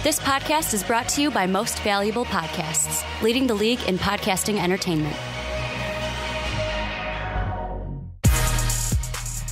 This podcast is brought to you by Most Valuable Podcasts, leading the league in podcasting entertainment.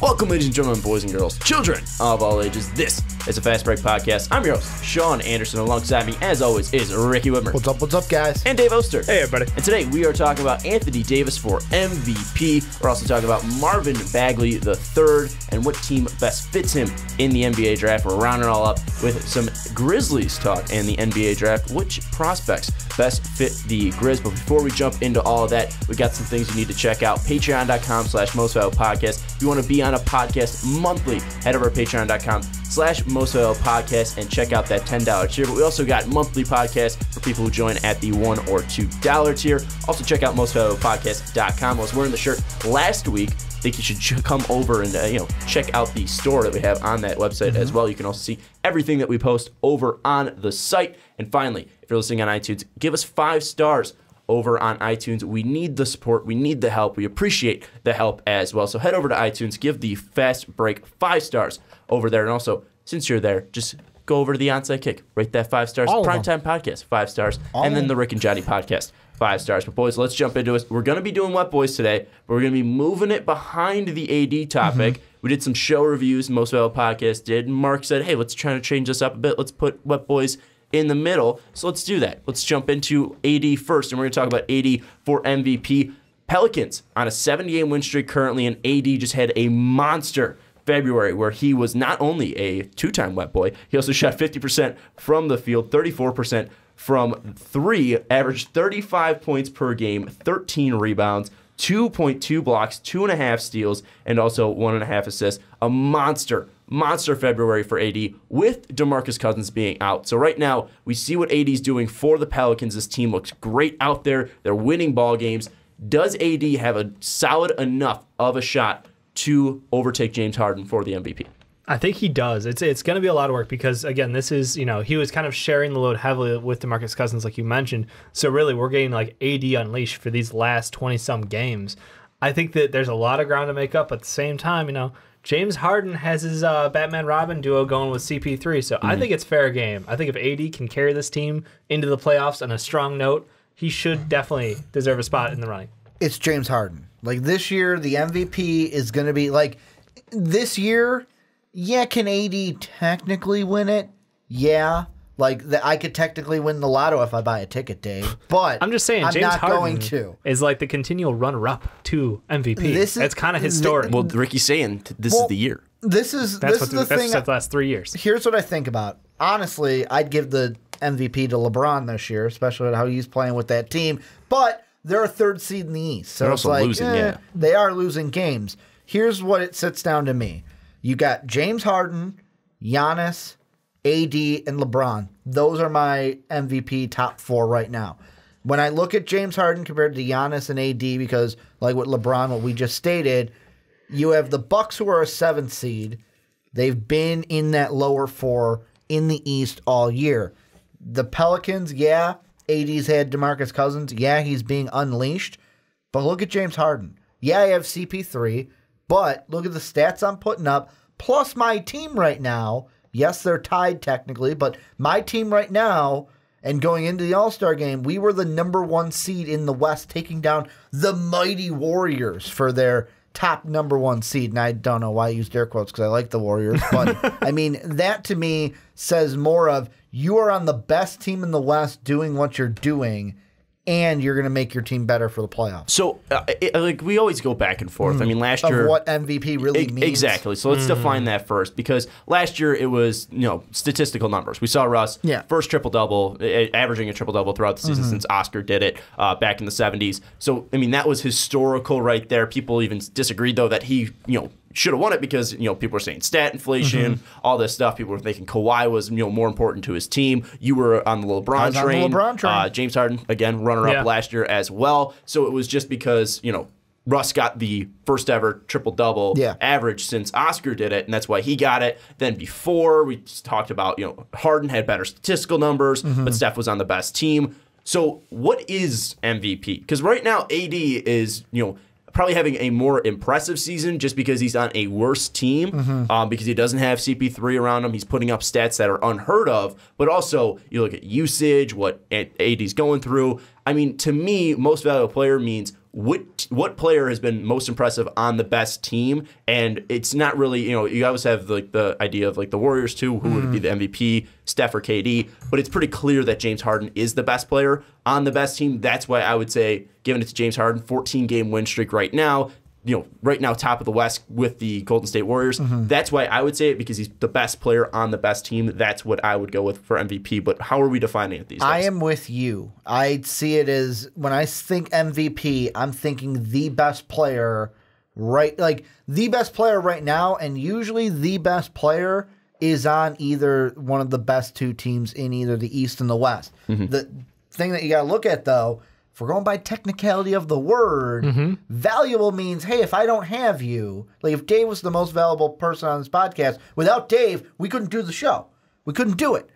Welcome, ladies and gentlemen, boys and girls, children of all ages. This is a Fast Break Podcast. I'm your host, Sean Anderson. Alongside me, as always, is Ricky Widmer. What's up, guys? And Dave Oster. Hey, everybody. And today we are talking about Anthony Davis for MVP. We're also talking about Marvin Bagley III and what team best fits him in the NBA draft. We're rounding it all up with some Grizzlies talk and the NBA draft. Which prospects best fit the Grizz? But before we jump into all of that, we got some things you need to check out. Patreon.com/MostValuablePodcast. If you want to be on a podcast monthly, head over to patreon.com/MostValuablePodcast and check out that $10 tier. But we also got monthly podcasts for people who join at the $1 or $2 tier. Also check out mostvaluablepodcast.com. I was wearing the shirt last week. I think you should come over and check out the store that we have on that website as well. You can also see everything that we post over on the site. And finally, if you're listening on iTunes, give us 5 stars over on iTunes. We need the support. We need the help. We appreciate the help as well. So head over to iTunes, give the Fast Break 5 stars over there. And also, since you're there, just go over to the Onside Kick. Rate that 5 stars. Primetime Podcast, 5 stars. And then the Rick and Johnny Podcast, 5 stars. But boys, let's jump into it. We're going to be doing Wet Boys today, but we're going to be moving it behind the AD topic. We did some show reviews, Most Valuable Podcast did. Mark said, hey, let's try to change this up a bit. Let's put Wet Boys in the middle. So let's do that. Let's jump into AD first, and we're going to talk about AD for MVP. Pelicans on a 70-game win streak currently, and AD just had a monster February where he was not only a 2-time Wet Boy, he also shot 50% from the field, 34% from 3, averaged 35 points per game, 13 rebounds, 2.2 blocks, 2.5 steals, and also 1.5 assists. A monster February for AD with DeMarcus Cousins being out. So right now, we see what AD's doing for the Pelicans. This team looks great out there. They're winning ball games. Does AD have a solid enough of a shot to overtake James Harden for the MVP? I think he does. It's going to be a lot of work because, again, this is, he was kind of sharing the load heavily with DeMarcus Cousins, like you mentioned. So really, we're getting like AD unleashed for these last 20-some games. I think that there's a lot of ground to make up. At the same time, James Harden has his Batman-Robin duo going with CP3. So I think it's fair game. I think if AD can carry this team into the playoffs on a strong note, he should definitely deserve a spot in the running. It's James Harden. Like this year, the MVP is going to be like this year. Yeah, can AD technically win it? Yeah. I could technically win the lotto if I buy a ticket, Dave. But I'm just saying, I'm James not Harden going to. Is like the continual runner-up to MVP. That's kind of historic. Well, Ricky's saying this is the year. That's the thing. That's the last 3 years. Here's what I think about. Honestly, I'd give the MVP to LeBron this year, especially with how he's playing with that team. But they're a 3rd seed in the East. So they're it's also like, losing, they are losing games. Here's what it sits down to me. You got James Harden, Giannis, AD, and LeBron. Those are my MVP top 4 right now. When I look at James Harden compared to Giannis and AD, because like with LeBron, what we just stated, you have the Bucks who are a 7th seed. They've been in that lower 4 in the East all year. The Pelicans, AD's had DeMarcus Cousins. Yeah, he's being unleashed. But look at James Harden. Yeah, I have CP3. But look at the stats I'm putting up, plus my team right now. Yes, they're tied technically, but my team right now, and going into the All-Star game, we were the number 1 seed in the West, taking down the mighty Warriors for their top number 1 seed. And I don't know why I used air quotes because I like the Warriors, but I mean, that to me says more of you are on the best team in the West doing what you're doing, and you're going to make your team better for the playoffs. So, we always go back and forth. I mean, last year... Of what MVP really means. Exactly. So let's define that first, because last year it was, statistical numbers. We saw Russ, first triple-double, averaging a triple-double throughout the season since Oscar did it back in the 70s. So, I mean, that was historical right there. People even disagreed, though, that he, should have won it because, people were saying stat inflation, all this stuff. People were thinking Kawhi was, more important to his team. You were on the LeBron train. James Harden, again, runner-up last year as well. So it was just because, Russ got the first ever triple-double average since Oscar did it, and that's why he got it. Then before, we talked about, Harden had better statistical numbers, but Steph was on the best team. So what is MVP? Because right now, AD is, probably having a more impressive season just because he's on a worse team, because he doesn't have CP3 around him. He's putting up stats that are unheard of, but also you look at usage, what AD's going through. I mean, to me, most valuable player means what player has been most impressive on the best team, and it's not really, you always have like the idea of like the Warriors too, who would be the MVP, Steph or KD, but it's pretty clear that James Harden is the best player on the best team. That's why I would say giving it to James Harden, 14-game win streak right now. Right now top of the West with the Golden State Warriors. That's why I would say it, because he's the best player on the best team. That's what I would go with for MVP. But how are we defining it these days? I am with you. I see it as, when I think MVP, I'm thinking the best player, the best player right now, and usually the best player is on either one of the best two teams in either the East and the West. The thing that you got to look at, though, if we're going by technicality of the word, valuable means, hey, if I don't have you, like if Dave was the most valuable person on this podcast, without Dave, we couldn't do the show. We couldn't do it.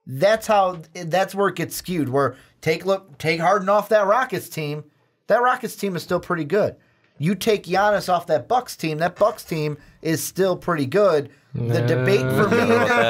That's where it gets skewed. Where take Harden off that Rockets team is still pretty good. You take Giannis off that Bucks team is still pretty good. The debate for me,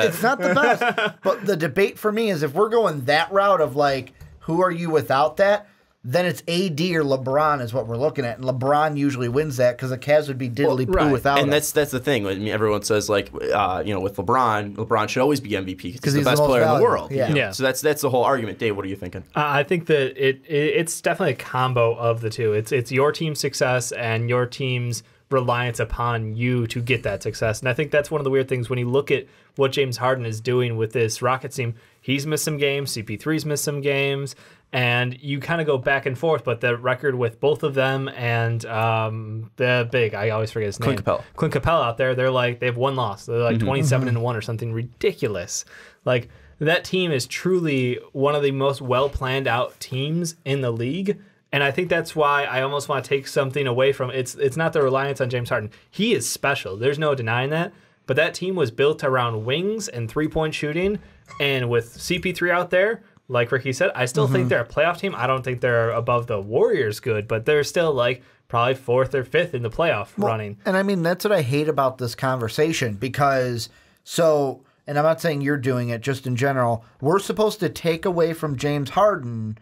it's not the best, but the debate for me is if we're going that route of like, who are you without that? Then it's AD or LeBron is what we're looking at. And LeBron usually wins that because the Cavs would be diddly-poo without him. And that's the thing. I mean, everyone says, like, with LeBron should always be MVP because he's the best player in the world. Yeah. So that's the whole argument. Dave, what are you thinking? I think that it's definitely a combo of the two. It's your team's success and your team's reliance upon you to get that success. And I think that's one of the weird things when you look at what James Harden is doing with this Rockets team. He's missed some games. CP3's missed some games. And you kind of go back and forth, but the record with both of them and the big, I always forget his name. Clint Capella out there, they have one loss. They're like 27-1 or something ridiculous. Like, that team is truly one of the most well-planned out teams in the league. And I think that's why I almost want to take something away from it. It's not the reliance on James Harden. He is special. There's no denying that. But that team was built around wings and three-point shooting. And with CP3 out there, like Ricky said, I still think they're a playoff team. I don't think they're above the Warriors good, but they're still like probably 4th or 5th in the playoff running. And I mean, that's what I hate about this conversation because and I'm not saying you're doing it, just in general, we're supposed to take away from James Harden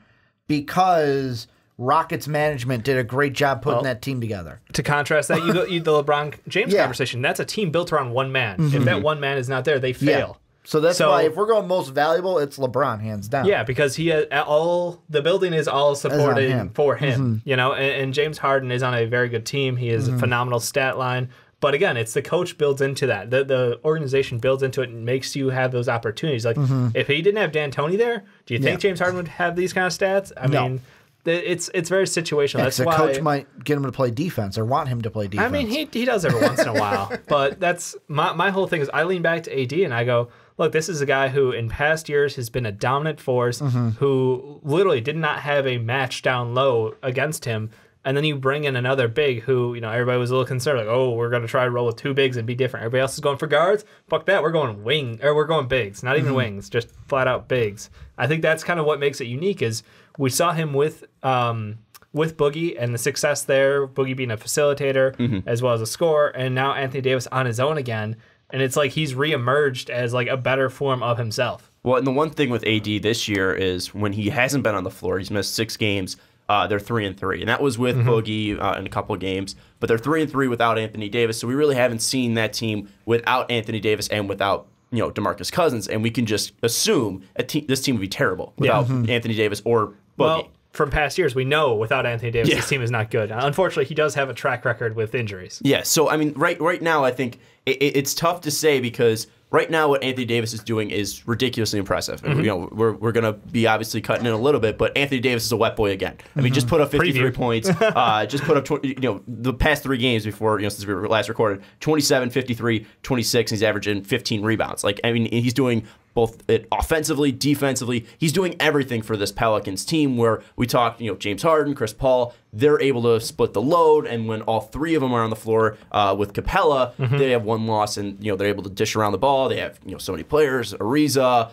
because Rockets management did a great job putting that team together. To contrast that, you the LeBron James conversation, that's a team built around one man. If that one man is not there, they fail. So that's why if we're going most valuable, it's LeBron, hands down. Yeah, because the building is all supported for him. And James Harden is on a very good team. He has a phenomenal stat line. But again, it's the coach builds into that. The organization builds into it and makes you have those opportunities. Like if he didn't have D'Antoni there, do you think James Harden would have these kind of stats? I mean, it's very situational. That's why the coach might get him to play defense or want him to play defense. I mean, he does every once in a while. But that's my whole thing is I lean back to AD and I go, look, this is a guy who in past years has been a dominant force, who literally did not have a match down low against him. And then you bring in another big who, everybody was a little concerned, like, oh, we're going to try to roll with 2 bigs and be different. Everybody else is going for guards. Fuck that. We're going we're going bigs, not even wings, just flat out bigs. I think that's kind of what makes it unique is we saw him with Boogie and the success there, Boogie being a facilitator as well as a scorer, and now Anthony Davis on his own again. And it's like he's reemerged as like a better form of himself. Well, and the one thing with AD this year is when he hasn't been on the floor, he's missed 6 games. They're 3-3, and that was with Boogie in a couple of games. But they're 3-3 without Anthony Davis, so we really haven't seen that team without Anthony Davis and without DeMarcus Cousins. And we can just assume this team would be terrible without Anthony Davis or Boogie. Well, from past years, we know without Anthony Davis, this team is not good. Unfortunately, he does have a track record with injuries. Yeah, so I mean, right now, I think it's tough to say because right now what Anthony Davis is doing is ridiculously impressive. We're going to be obviously cutting in a little bit, but Anthony Davis is a wet boy again. I mean, just put up 53 points. Just put up the past 3 games before since we last recorded 27, 53, 26. And he's averaging 15 rebounds. Like I mean, he's doing both offensively, defensively. He's doing everything for this Pelicans team where we talk, James Harden, Chris Paul, they're able to split the load. And when all 3 of them are on the floor with Capella, they have 1 loss and, they're able to dish around the ball. They have, so many players, Ariza,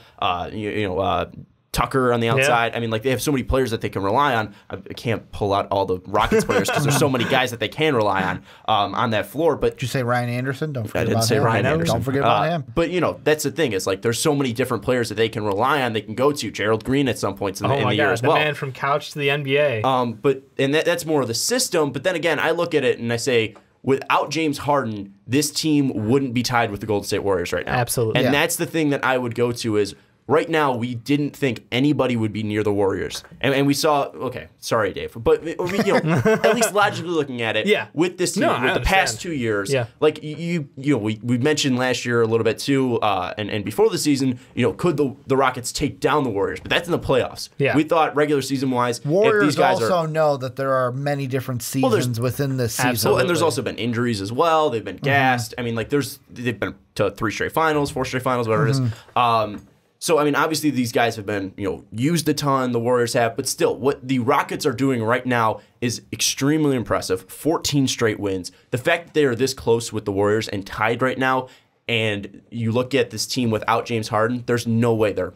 Tucker on the outside. I mean, like, they have so many players that they can rely on. I can't pull out all the Rockets players because there's so many guys that they can rely on that floor. But did you say Ryan Anderson? Don't forget I didn't about say him. Ryan Anderson. Don't forget about him. But, that's the thing. It's like there's so many different players that they can rely on, they can go to. Gerald Green at some points in the year as well. The man from couch to the NBA. And that's more of the system. But then again, I look at it and I say, without James Harden, this team wouldn't be tied with the Golden State Warriors right now. Absolutely. And that's the thing that I would go to is, right now, we didn't think anybody would be near the Warriors. And we saw, okay, sorry, Dave, but at least logically looking at it, with this team, with the past 2 years, like we mentioned last year a little bit too, and before the season, could the Rockets take down the Warriors? But that's in the playoffs. Yeah. We thought regular season-wise, Warriors if these guys also know that there are many different seasons within this season. Absolutely. And there's also been injuries as well. They've been gassed. I mean, like they've been to 3 straight finals, 4 straight finals, whatever it is. So, I mean, obviously these guys have been, used a ton, the Warriors have, but still, what the Rockets are doing right now is extremely impressive. 14 straight wins. The fact that they are this close with the Warriors and tied right now, and you look at this team without James Harden, there's no way they're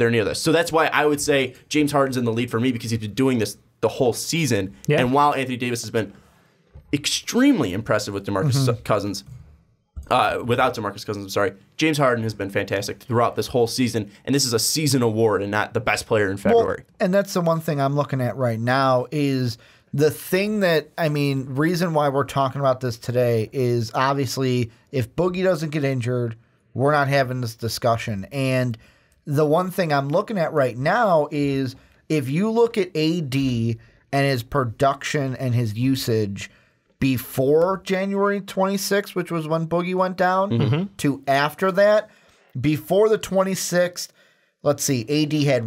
near this. So that's why I would say James Harden's in the lead for me, because he's been doing this the whole season. Yeah. And while Anthony Davis has been extremely impressive with DeMarcus Cousins, without DeMarcus Cousins, I'm sorry, James Harden has been fantastic throughout this whole season, and this is a season award and not the best player in February. Well, and that's the one thing I'm looking at right now is the thing that, reason why we're talking about this today is obviously if Boogie doesn't get injured, we're not having this discussion. And the one thing I'm looking at right now is if you look at AD and his production and his usage before January 26th, which was when Boogie went down, to after that, before the 26th, let's see, AD had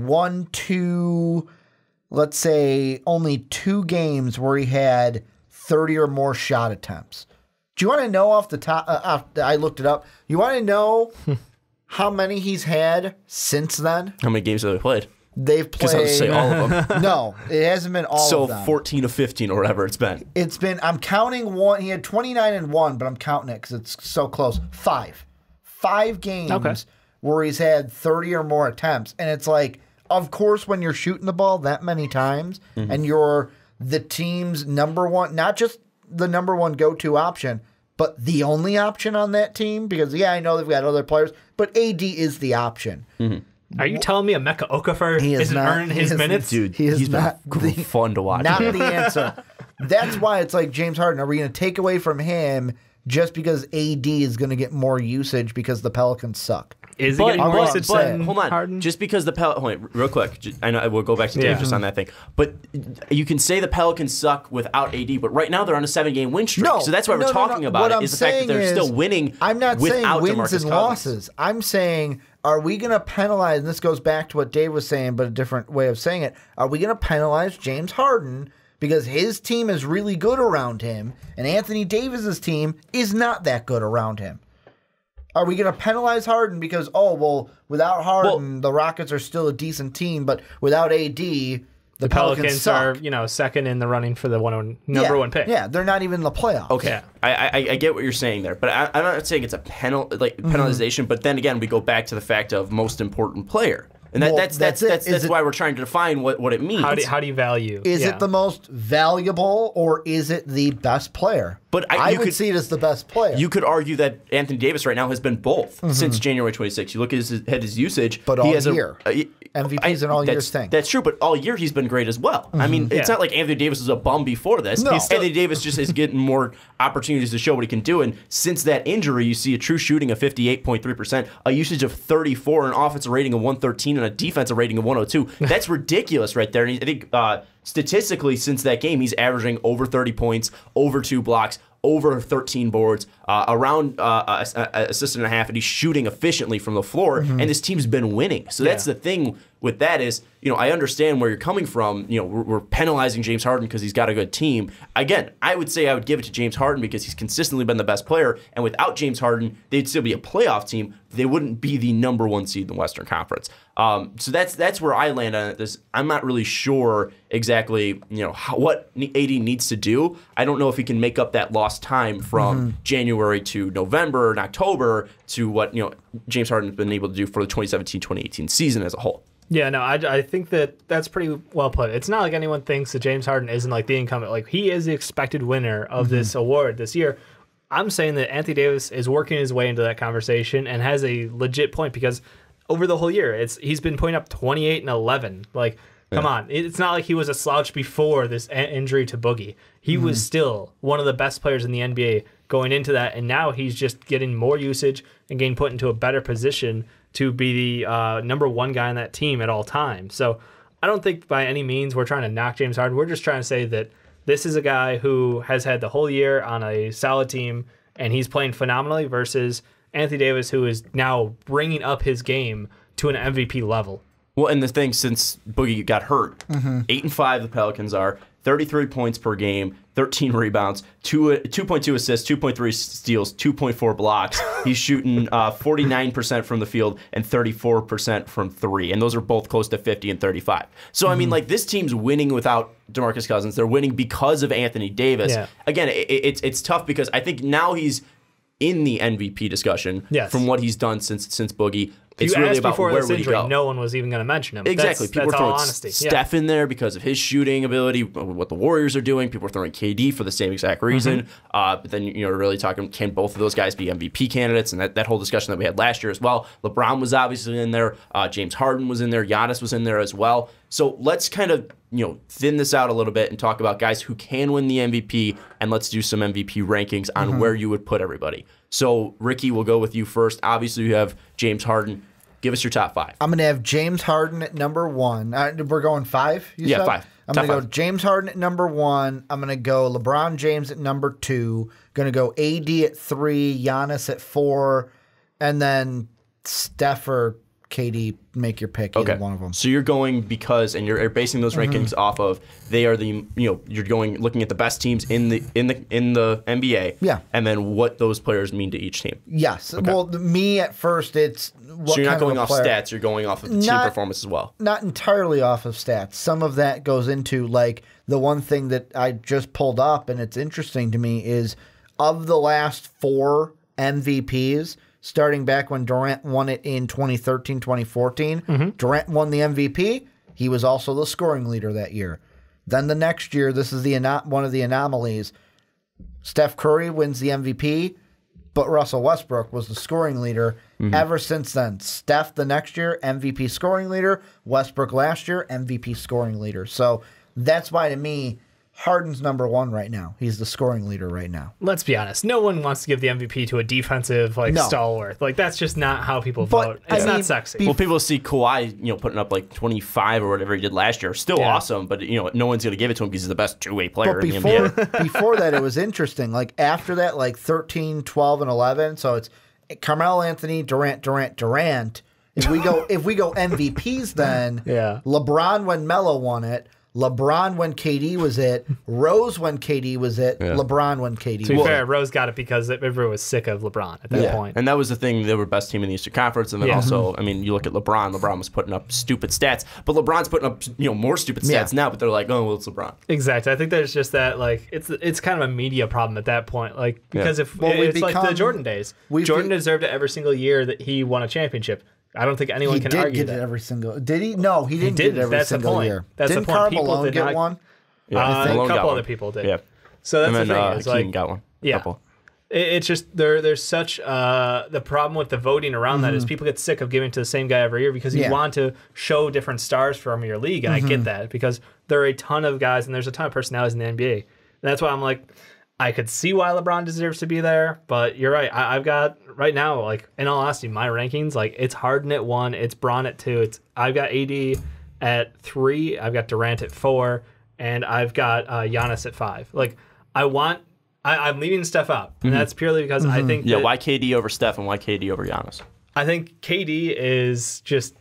only 2 games where he had 30 or more shot attempts. Do you want to know off the top? I looked it up. You want to know how many he's had since then? How many games have they played? They've played. Just have to say all of them. No, it hasn't been all of them. So 14 of 15 or whatever it's been. I'm counting one. He had 29-1, but I'm counting it because it's so close. 5 games where he's had 30 or more attempts. And it's like, of course, when you're shooting the ball that many times and you're the team's number one, not just the number one go-to option, but the only option on that team, because, I know they've got other players, but AD is the option. Are you telling me Emeka Okafor isn't earning his minutes? Dude, he's not fun to watch. Not the answer. That's why it's like James Harden. Are we going to take away from him just because AD is going to get more usage because the Pelicans suck? Is he getting more usage than hold on. Harden? Just because the Pelicans... real quick. I know we'll go back to Dave just on that thing. But you can say the Pelicans suck without AD, but right now they're on a 7-game win streak. So that's why we're talking about it, is the fact that they're still winning. I'm not saying wins and DeMarcus losses. I'm saying, are we going to penalize, and this goes back to what Dave was saying, but a different way of saying it, are we going to penalize James Harden because his team is really good around him, and Anthony Davis's team is not that good around him? Are we going to penalize Harden because, without Harden, the Rockets are still a decent team, but without AD, the Pelicans are, second in the running for the number one pick. Yeah, they're not even in the playoffs. Okay, yeah. I get what you're saying there, but I'm not saying it's a penalization. But then again, we go back to the fact of most important player. And that's why we're trying to define what it means. How do you value? Is it the most valuable or is it the best player? But I would see it as the best player. You could argue that Anthony Davis right now has been both since January 26th. You look at his usage. But he all has year. MVP's an all-year thing. That's true, but all year he's been great as well. I mean, it's not like Anthony Davis was a bum before this. No. Anthony Davis just is getting more opportunities to show what he can do. And since that injury, you see a true shooting of 58.3%, a usage of 34, an offensive rating of 113, and a defensive rating of 102. That's ridiculous right there. And I think statistically, since that game, he's averaging over 30 points, over 2 blocks, over 13 boards, around assist and a half, and he's shooting efficiently from the floor, and this team's been winning. So that's the thing with that is, I understand where you're coming from. We're penalizing James Harden because he's got a good team. Again, I would say I would give it to James Harden because he's consistently been the best player, and without James Harden, they'd still be a playoff team. They wouldn't be the number 1 seed in the Western Conference. So that's where I land on it. I'm not really sure exactly, what AD needs to do. I don't know if he can make up that lost time from January to November and October to what James Harden's been able to do for the 2017-2018 season as a whole. Yeah, no, I think that's pretty well put. It's not like anyone thinks that James Harden isn't like the incumbent. Like, he is the expected winner of this award this year. I'm saying that Anthony Davis is working his way into that conversation and has a legit point, because over the whole year, he's been putting up 28 and 11. Like, come on. It's not like he was a slouch before this injury to Boogie. He was still one of the best players in the NBA going into that, and now he's just getting more usage and getting put into a better position to be the number one guy on that team at all times. So I don't think by any means we're trying to knock James Harden. We're just trying to say that this is a guy who has had the whole year on a solid team, and he's playing phenomenally, versus Anthony Davis, who is now bringing up his game to an MVP level. Well, and the thing, since Boogie got hurt, 8-5 the Pelicans are, 33 points per game, 13 rebounds, 2.2 assists, 2.3 steals, 2.4 blocks. He's shooting 49% from the field and 34% from three, and those are both close to 50 and 35. So, I mean, like, this team's winning without DeMarcus Cousins. They're winning because of Anthony Davis. Yeah. Again, it's tough because I think now he's in the MVP discussion from what he's done since Boogie. It's really about where would he go. No one was even going to mention him. Exactly. People that's were throwing honesty. Steph in there because of his shooting ability, what the Warriors are doing. People were throwing KD for the same exact reason. But then, really talking, can both of those guys be MVP candidates? And that whole discussion that we had last year as well. LeBron was obviously in there. James Harden was in there. Giannis was in there as well. So let's kind of thin this out a little bit and talk about guys who can win the MVP, and let's do some MVP rankings on where you would put everybody. So, Ricky, we'll go with you first. Obviously, you have James Harden. Give us your top five. I'm going to have James Harden at number 1. We're going 5, you said? 5. I'm going to go James Harden at number 1. I'm going to go LeBron James at number 2. Going to go AD at 3, Giannis at 4, and then Steph or KD, make your pick, either one of them. So you're going because, and you're basing those rankings off of, they are the, you're going looking at the best teams in the NBA. Yeah. And then what those players mean to each team. Yes. Okay. Well, me at first, it's what so you're not kind going of off stats, you're going off of the team performance as well. Not entirely off of stats. Some of that goes into, like, the one thing that I just pulled up, and it's interesting to me, is of the last 4 MVPs, starting back when Durant won it in 2013, 2014. Durant won the MVP. He was also the scoring leader that year. Then the next year, this is one of the anomalies. Steph Curry wins the MVP, but Russell Westbrook was the scoring leader. Ever since then, Steph the next year, MVP scoring leader. Westbrook last year, MVP scoring leader. So that's why, to me, Harden's number 1 right now. He's the scoring leader right now. Let's be honest. No one wants to give the MVP to a defensive stalwart. Like, that's just not how people vote. It's not sexy. Well, people see Kawhi, putting up like 25 or whatever he did last year. Still awesome, but no one's going to give it to him because he's the best two-way player in the NBA. Before that, it was interesting. Like, after that, like 13, 12, and 11. So it's Carmelo Anthony, Durant. If we go MVPs, then LeBron when Melo won it. LeBron when KD was it, Rose when KD was it, LeBron when KD was it. To be fair, Rose got it because everyone was sick of LeBron at that point. And that was the thing. They were best team in the Eastern Conference. And then also, I mean, you look at LeBron. LeBron was putting up stupid stats. But LeBron's putting up more stupid stats now. But they're like, oh, well, it's LeBron. Exactly. I think there's just that, like, it's kind of a media problem at that point. Like, because it's like the Jordan days. Jordan deserved it every single year that he won a championship. I don't think anyone can argue that. He did get it every single. Did he? No, he didn't get it every single year. That's didn't the point. Karl Malone get one? Yeah, a couple other people did. Yeah. So that's and the then, thing. It's Keaton got one. Yeah. Couple. It's just there's such the problem with the voting around that is people get sick of giving to the same guy every year because you want to show different stars from your league, and I get that because there are a ton of guys and there's a ton of personalities in the NBA. And that's why I'm like, I could see why LeBron deserves to be there, but you're right. I've got right now, like, in all honesty, my rankings, like, it's Harden at 1, it's Bron at 2, I've got AD at 3, I've got Durant at 4, and I've got Giannis at 5. Like, I'm leaving Steph out, and that's purely because I think why KD over Steph and why KD over Giannis? I think KD is just,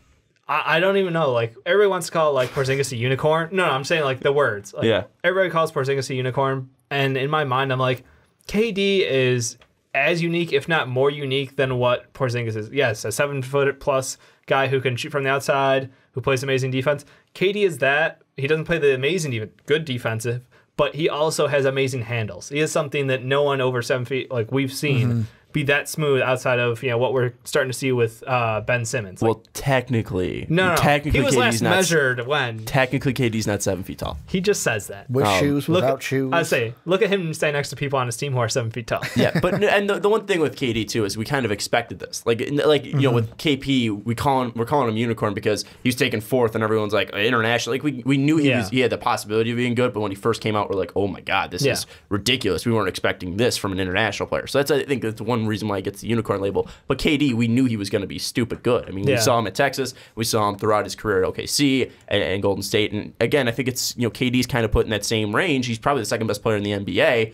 I don't even know, like, everybody wants to call, like, Porzingis a unicorn. No, I'm saying, like, the words. Like, everybody calls Porzingis a unicorn, and in my mind, I'm like, KD is as unique, if not more unique, than what Porzingis is. Yes, a 7-foot-plus guy who can shoot from the outside, who plays amazing defense. KD is that. He doesn't play the amazing defense, good defensive, but he also has amazing handles. He is something that no one over 7 feet, like we've seen, be that smooth outside of what we're starting to see with Ben Simmons. Well, technically, no. Technically, He was last KD's not measured when. Technically, KD's not 7 feet tall. He just says that. With shoes, without shoes. I say, look at him stay next to people on his team who are 7 feet tall. Yeah, but and the one thing with KD too is we kind of expected this. Like with KP, we're calling him unicorn because he was taken fourth, and everyone's like international. Like we knew he had the possibility of being good, but when he first came out, we're like, oh my god, this is ridiculous. We weren't expecting this from an international player. So I think that's one reason why he gets the unicorn label. But KD, we knew he was going to be stupid good. I mean, we saw him at Texas, we saw him throughout his career at OKC and Golden State, and again, I think it's KD's kind of put in that same range. He's probably the second best player in the NBA.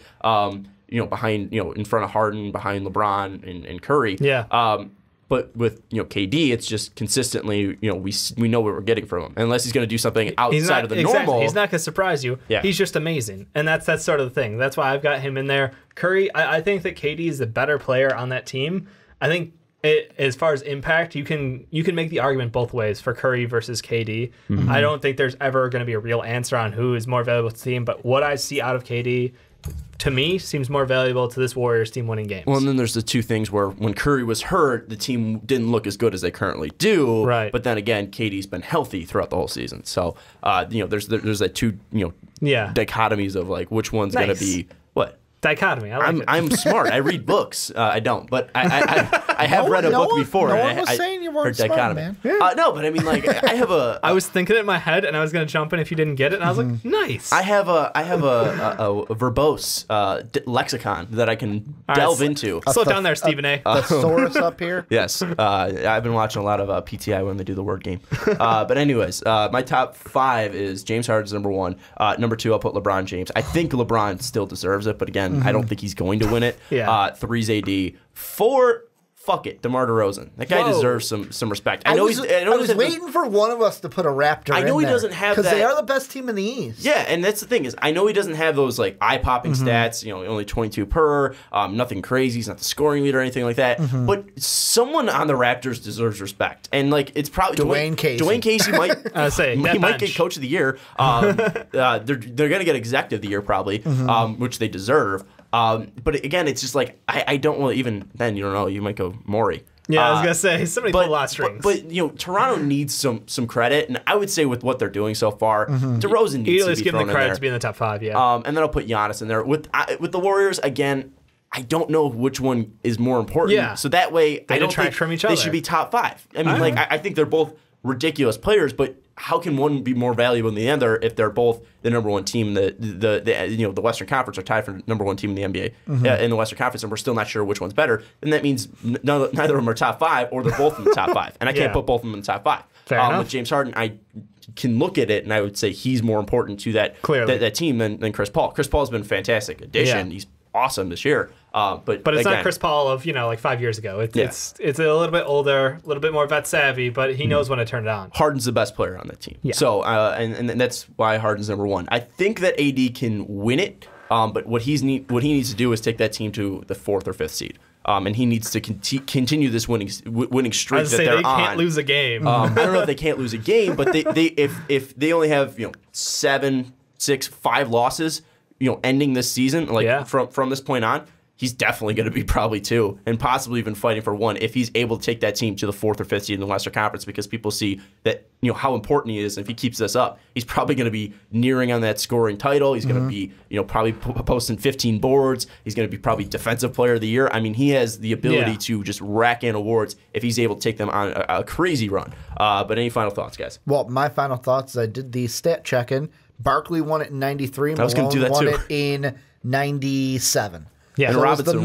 Behind in front of Harden, behind LeBron and Curry. Yeah. But with KD, it's just consistently we know what we're getting from him. Unless he's going to do something outside of the normal. He's not going to surprise you. Yeah. He's just amazing, and that's sort of the thing. That's why I've got him in there. Curry, I think that KD is the better player on that team. I think as far as impact, you can make the argument both ways for Curry versus KD. Mm-hmm. I don't think there's ever going to be a real answer on who is more valuable to the team. But what I see out of KD, to me, seems more valuable to this Warriors team winning games. Well, and then there's the two things where when Curry was hurt, the team didn't look as good as they currently do. Right. But then again, KD's been healthy throughout the whole season. So, there's that two, dichotomies of like which one's going to be what. Dichotomy. I like it. I'm smart. I read books. I don't, but I have read a book before. No one was saying you weren't smart, man. No, but I mean, like, I have a. I was thinking it in my head, and I was going to jump in if you didn't get it, and I was like, nice. I have a verbose lexicon that I can delve into. Slow down there, Stephen A. Thesaurus up here. Yes, I've been watching a lot of PTI when they do the word game. But anyways, my top 5 is James Harden's number 1. Number 2, I'll put LeBron James. I think LeBron still deserves it, but again, I don't think he's going to win it. 3's AD. 4, fuck it, DeMar DeRozan. That guy deserves some respect. I was waiting for one of us to put a Raptor in there. I know he doesn't have that. Because they are the best team in the East. Yeah, and that's the thing is, I know he doesn't have those like eye-popping stats, only 22 per, nothing crazy. He's not the scoring leader or anything like that. But someone on the Raptors deserves respect. And like it's probably Dwayne Casey. Dwayne Casey might might get coach of the year. They're going to get executive of the year probably, which they deserve. But again, it's just like I don't want even then. You don't know. You might go Morey. Yeah, I was gonna say somebody pulled a lot of strings. But Toronto needs some credit, and I would say with what they're doing so far, DeRozan needs to be give thrown him the credit in there. to be in the top 5. Yeah. And then I'll put Giannis in there with the Warriors again. I don't know which one is more important. Yeah. So that way, I don't detract think from each they other. should be top 5. I mean, I think they're both ridiculous players, but how can one be more valuable than the other if they're both the number 1 team? The Western Conference are tied for number 1 team in the NBA in the Western Conference, and we're still not sure which one's better. And that means neither of them are top 5, or they're both in the top 5. And I can't put both of them in the top 5. Fair enough. With James Harden, I can look at it and I would say he's more important to that team than Chris Paul. Chris Paul's been a fantastic addition. Yeah. He's awesome this year. But it's again, not Chris Paul of like 5 years ago. It's a little bit older, a little bit more vet savvy, but he knows when to turn it on. Harden's the best player on that team. Yeah. So and that's why Harden's number 1. I think that AD can win it, but what he needs to do is take that team to the 4th or 5th seed. And he needs to continue this winning streak that they're on. They can't lose a game. I don't know if they can't lose a game, but if they only have 7, 6, 5 losses, ending this season, from this point on, he's definitely going to be probably 2 and possibly even fighting for 1 if he's able to take that team to the 4th or 5th seed in the Western Conference, because people see that how important he is. And if he keeps this up, he's probably going to be nearing on that scoring title. He's going to be probably posting 15 boards. He's going to be probably Defensive Player of the Year. I mean, he has the ability to just rack in awards if he's able to take them on a crazy run. But any final thoughts, guys? Well, my final thoughts is I did the stat checking. Barkley won it in 93. I was going to do that won too. it in 97. Yeah, and so Robinson the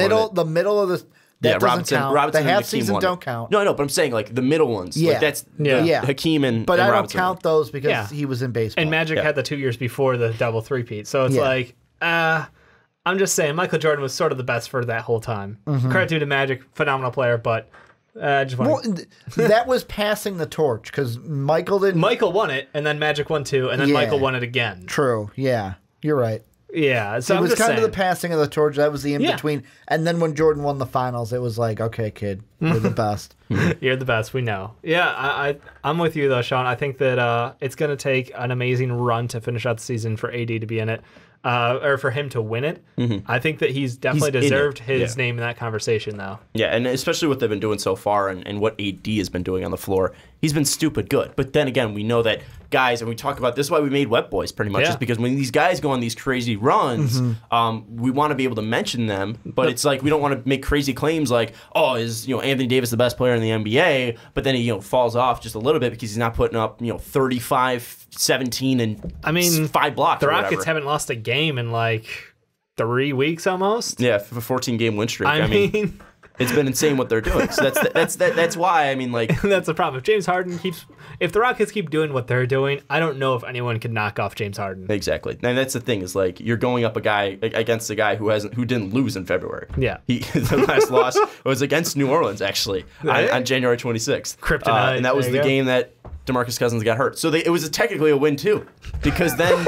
middle of the that doesn't count. Robinson the half and Hakeem season won don't it. count. No, but I'm saying like the middle ones. Yeah, like that's Hakeem and but and I Robinson don't count those because he was in baseball. And Magic had the 2 years before the double three-peat, so it's like I'm just saying Michael Jordan was sort of the best for that whole time. Credit due to Magic, phenomenal player, but. That was passing the torch because Michael didn't. Michael won it, and then Magic won 2, and then Michael won it again. True. Yeah, you're right. Yeah, so it was kind of the passing of the torch. That was the in between, and then when Jordan won the finals, it was like, okay, kid, you're the best. You're the best. We know. Yeah, I'm with you though, Sean. I think that it's going to take an amazing run to finish out the season for AD to be in it. or for him to win it. I think that he's definitely He's in deserved it. his name in that conversation, though. Yeah, and especially what they've been doing so far and what AD has been doing on the floor, he's been stupid good. But then again, we know that guys, and we talk about this is why we made Wet Boys pretty much, is because when these guys go on these crazy runs, we want to be able to mention them, but it's like we don't want to make crazy claims like, oh, is Anthony Davis the best player in the NBA? But then he falls off just a little bit because he's not putting up 35, 17, and 5 blocks. The Rockets haven't lost a game in like 3 weeks almost. Yeah, for a 14-game win streak. I mean it's been insane what they're doing. So that's why that's the problem. If the Rockets keep doing what they're doing, I don't know if anyone can knock off James Harden. Exactly, and that's the thing is like you're going up against a guy who didn't lose in February. Yeah, the last loss was against New Orleans actually on January 26th. Kryptonite, and that was the game that DeMarcus Cousins got hurt. So it was technically a win too, because then.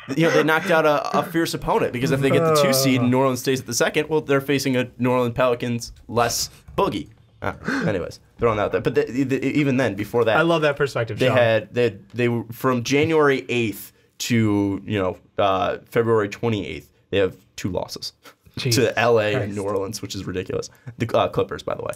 They knocked out a fierce opponent, because if they get the 2 seed and New Orleans stays at the 2nd, well, they're facing a New Orleans Pelicans less boogie. Anyways, throwing that out there. But even then, before that, I love that perspective. They were from January 8th to February 28th. They have 2 losses to LA and New Orleans, which is ridiculous. The Clippers, by the way.